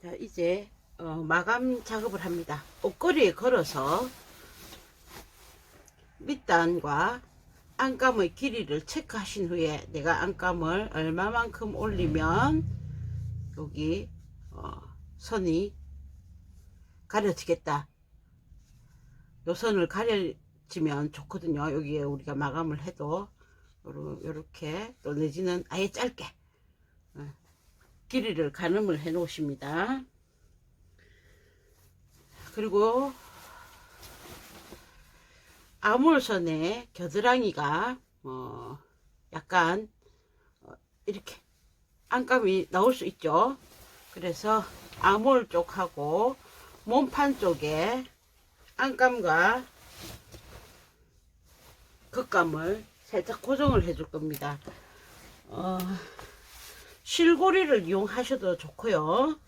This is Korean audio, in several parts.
자, 이제 마감 작업을 합니다. 옷걸이에 걸어서 밑단과 안감의 길이를 체크하신 후에 내가 안감을 얼마만큼 올리면 여기 선이 가려지겠다. 요 선을 가려지면 좋거든요. 여기에 우리가 마감을 해도 요렇게 또 내지는 아예 짧게 길이를 가늠을 해 놓으십니다. 그리고 아몰선의 겨드랑이가 약간 이렇게 안감이 나올 수 있죠. 그래서 아몰 쪽하고 몸판 쪽에 안감과 겉감을 살짝 고정을 해줄 겁니다. 실고리를 이용하셔도 좋고요.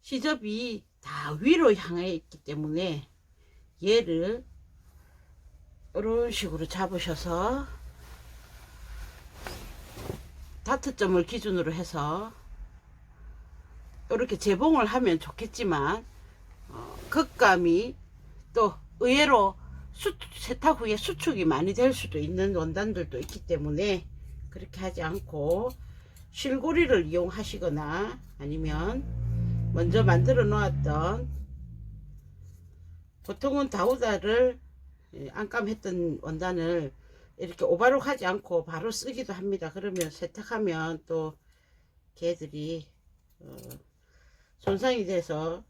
시접이 다 위로 향해 있기 때문에 얘를 이런 식으로 잡으셔서 다트점을 기준으로 해서 이렇게 재봉을 하면 좋겠지만 겉감이 또 의외로 세탁 후에 수축이 많이 될 수도 있는 원단들도 있기 때문에 그렇게 하지 않고 실고리를 이용하시거나 아니면 먼저 만들어 놓았던, 보통은 다우다를 안감했던 원단을 이렇게 오바로 하지 않고 바로 쓰기도 합니다. 그러면 세탁하면 또 걔들이 손상이 돼서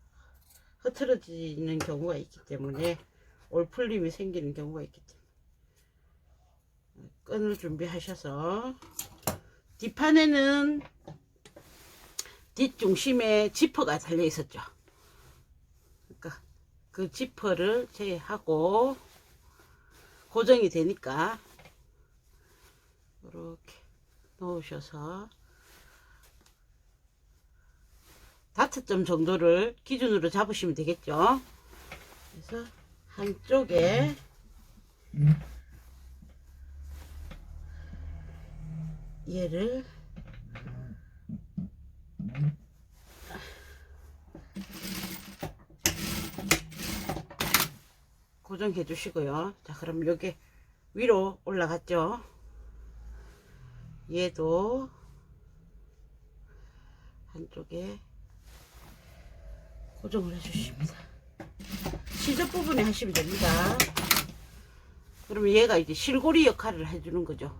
흐트러지는 경우가 있기 때문에 올풀림이 생기는 경우가 있기 때문에 끈을 준비하셔서 뒷판에는 뒷중심에 지퍼가 달려 있었죠. 그러니까 그 지퍼를 제외하고 고정이 되니까 이렇게 놓으셔서 다트점 정도를 기준으로 잡으시면 되겠죠. 그래서 한쪽에 얘를 고정해 주시고요. 자, 그럼 여기 위로 올라갔죠. 얘도 한쪽에 고정을 해 주십니다. 시접 부분에 하시면 됩니다. 그러면 얘가 이제 실고리 역할을 해주는 거죠.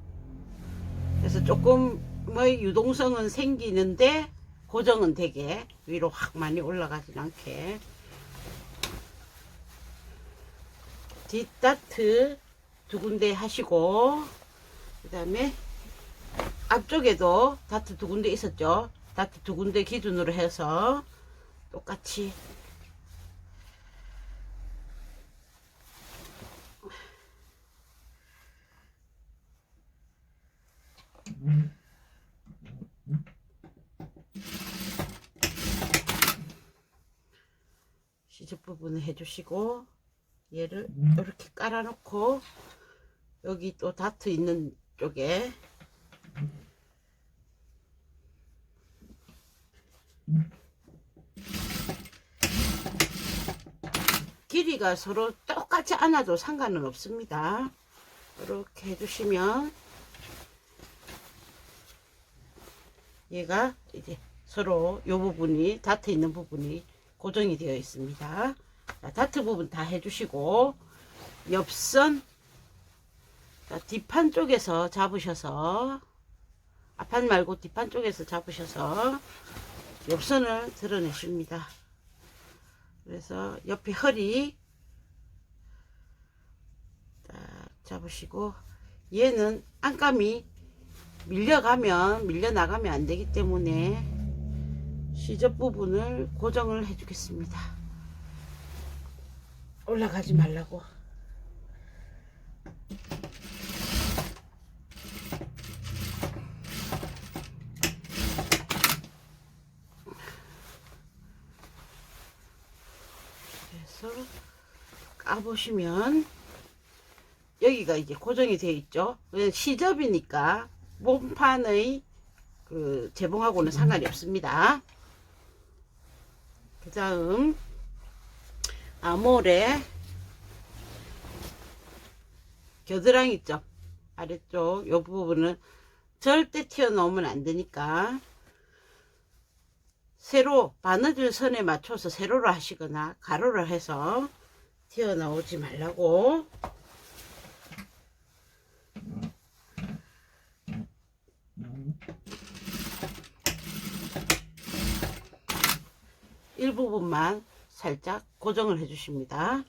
그래서 조금의 유동성은 생기는데 고정은 되게 위로 확 많이 올라가진 않게. 뒷다트 두 군데 하시고, 그 다음에 앞쪽에도 다트 두 군데 있었죠. 다트 두 군데 기준으로 해서 똑같이 시접 부분을 해주시고, 얘를 이렇게 깔아 놓고 여기 또 다트 있는 쪽에 길이가 서로 똑같지 않아도 상관은 없습니다. 이렇게 해주시면 얘가 이제 서로 요 부분이 다트 있는 부분이 고정이 되어 있습니다. 자, 다트 부분 다 해주시고 옆선, 자, 뒷판 쪽에서 잡으셔서, 앞판 말고 뒷판 쪽에서 잡으셔서 옆선을 드러내십니다. 그래서 옆에 허리 딱 잡으시고, 얘는 안감이 밀려나가면 안 되기 때문에 시접 부분을 고정을 해 주겠습니다. 올라가지 말라고. 그래서 까보시면 여기가 이제 고정이 되어 있죠. 시접이니까 몸판의 그 재봉하고는 상관이 없습니다. 그 다음 아몰에 겨드랑이 점 아래쪽 이 부분은 절대 튀어나오면 안 되니까 세로 바느질 선에 맞춰서 세로로 하시거나 가로로 해서 튀어나오지 말라고. 일부분만 살짝 고정을 해 주십니다.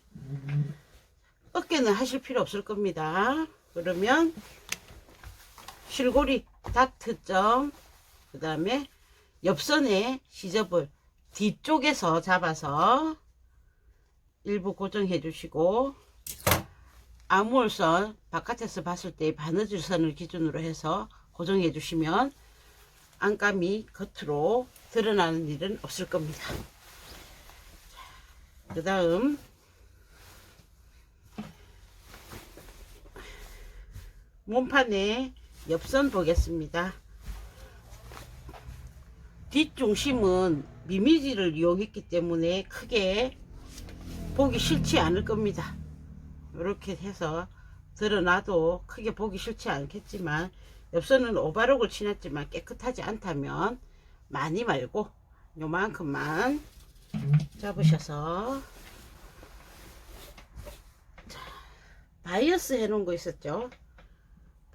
어깨는 하실 필요 없을 겁니다. 그러면 실고리 다트점, 그 다음에 옆선에 시접을 뒤쪽에서 잡아서 일부 고정해 주시고, 아몰선 바깥에서 봤을 때 바느질 선을 기준으로 해서 고정해 주시면 안감이 겉으로 드러나는 일은 없을 겁니다. 그 다음 몸판에 옆선 보겠습니다. 뒷중심은 미미지를 이용했기 때문에 크게 보기 싫지 않을 겁니다. 이렇게 해서 드러나도 크게 보기 싫지 않겠지만, 옆선은 오바록을 치놨지만 깨끗하지 않다면 많이 말고 요만큼만 잡으셔서, 자, 바이어스 해 놓은 거 있었죠.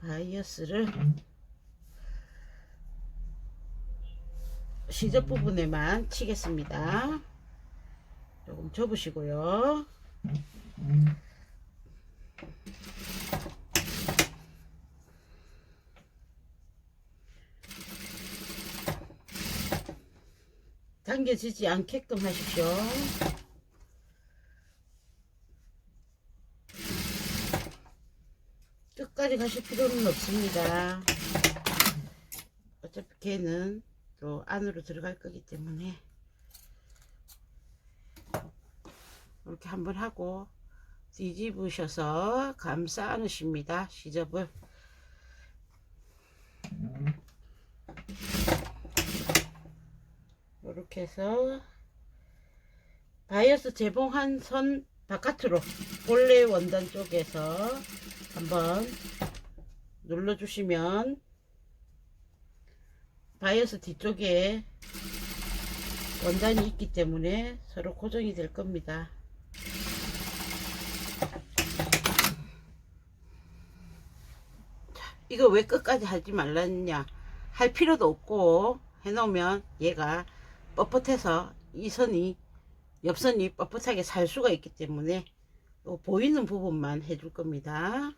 바이어스를 시접 부분에만 치겠습니다. 조금 접으시고요. 당겨지지 않게끔 하십시오. 끝까지 가실 필요는 없습니다. 어차피 걔는 또 안으로 들어갈 거기 때문에 이렇게 한번 하고 뒤집으셔서 감싸 안으십니다. 시접을. 이렇게 해서 바이어스 재봉한 선 바깥으로 본래 원단 쪽에서 한번 눌러주시면 바이어스 뒤쪽에 원단이 있기 때문에 서로 고정이 될 겁니다. 이거 왜 끝까지 하지 말랐냐, 할 필요도 없고 해놓으면 얘가 뻣뻣해서 이 선이, 옆선이 뻣뻣하게 살 수가 있기 때문에 보이는 부분만 해줄 겁니다.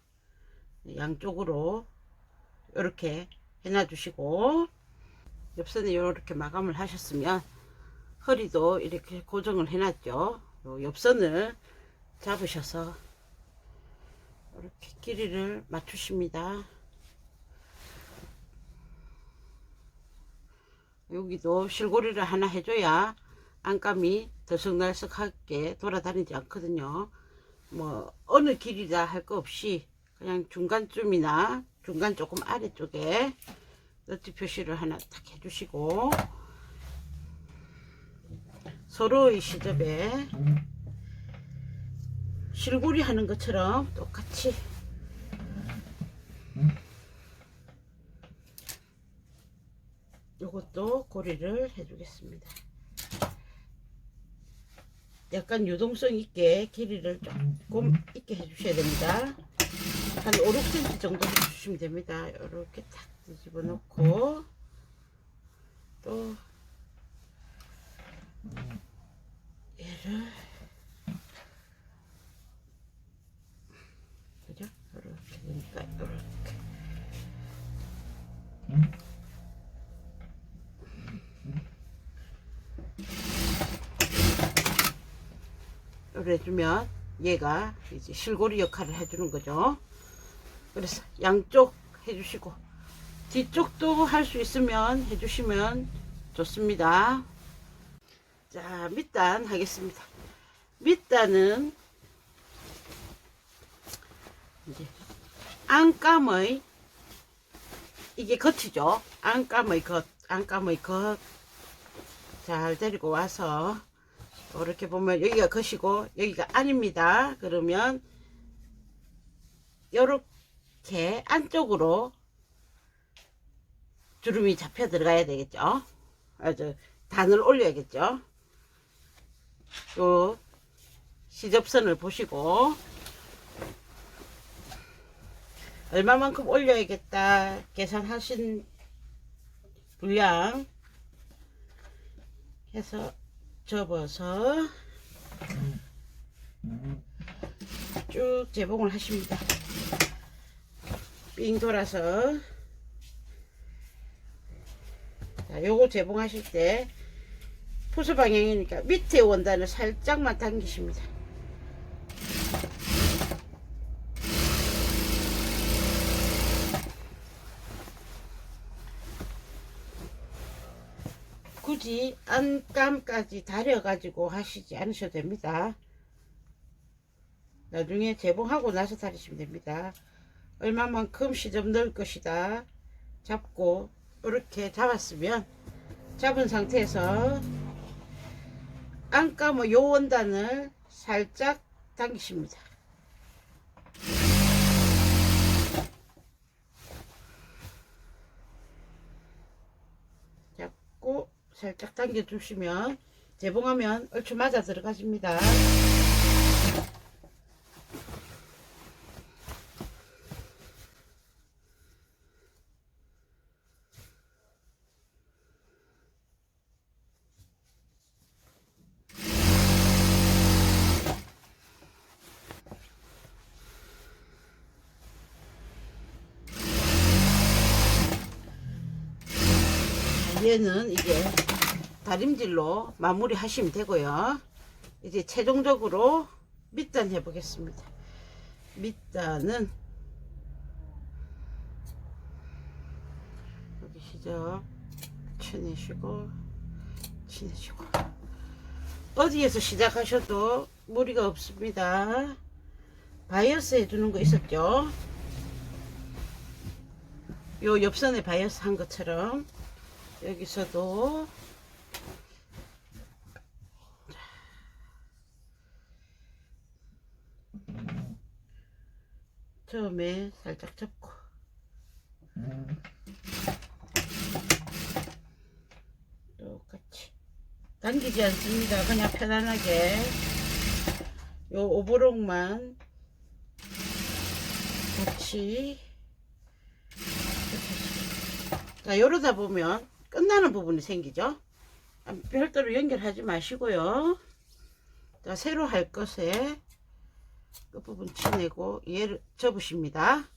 양쪽으로 이렇게 해놔 주시고, 옆선에 이렇게 마감을 하셨으면 허리도 이렇게 고정을 해놨죠. 옆선을 잡으셔서 이렇게 길이를 맞추십니다. 여기도 실고리를 하나 해줘야 안감이 들썩날썩하게 돌아다니지 않거든요. 뭐 어느 길이다 할 거 없이 그냥 중간쯤이나 중간 조금 아래쪽에 너트 표시를 하나 딱 해주시고, 서로의 시접에 실고리 하는 것처럼 똑같이 요것도 고리를 해주겠습니다. 약간 유동성 있게 길이를 조금 있게 해주셔야 됩니다. 한 5, 6cm 정도 해주시면 됩니다. 이렇게 탁 뒤집어 놓고, 또 얘를 그죠? 이렇게 되니까 이렇게 이렇게 해주면 얘가 이제 실고리 역할을 해주는 거죠. 그래서 양쪽 해주시고 뒤쪽도 할 수 있으면 해주시면 좋습니다. 자, 밑단 하겠습니다. 밑단은 이제 안감의 이게 겉이죠. 안감의 겉, 안감의 겉. 잘 데리고 와서 이렇게 보면 여기가 겉이고 여기가 안입니다. 그러면 이렇게 안쪽으로 주름이 잡혀 들어가야 되겠죠. 아주 단을 올려야겠죠. 요 시접선을 보시고 얼마만큼 올려야겠다 계산하신 분량 해서 접어서 쭉 재봉을 하십니다. 삥 돌아서. 자, 요거 재봉하실 때 푸스 방향이니까 밑에 원단을 살짝만 당기십니다. 굳이 안감까지 다려 가지고 하시지 않으셔도 됩니다. 나중에 재봉하고 나서 다리시면 됩니다. 얼마만큼 시접 넣을 것이다 잡고 이렇게 잡았으면 잡은 상태에서 안감의 요 원단을 살짝 당기십니다. 잡고 살짝 당겨 주시면 재봉하면 얼추 맞아 들어가집니다. 얘는 이제 다림질로 마무리 하시면 되고요. 이제 최종적으로 밑단 해 보겠습니다. 밑단은 여기 시접 쳐내시고 치내시고 어디에서 시작하셔도 무리가 없습니다. 바이어스 해주는 거 있었죠. 요 옆선에 바이어스 한 것처럼 여기서도 처음에 살짝 접고 똑같이 당기지 않습니다. 그냥 편안하게 요 오버록만 같이. 자, 이러다 보면 끝나는 부분이 생기죠. 별도로 연결하지 마시고요. 자, 새로 할 것에 끝부분 치내고 얘를 접으십니다.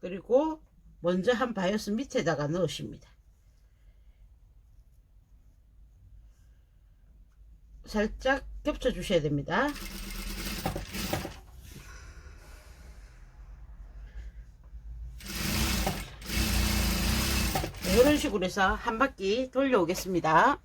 그리고 먼저 한 바이어스 밑에다가 넣으십니다. 살짝 겹쳐 주셔야 됩니다. 이런 식으로 해서 한 바퀴 돌려 오겠습니다.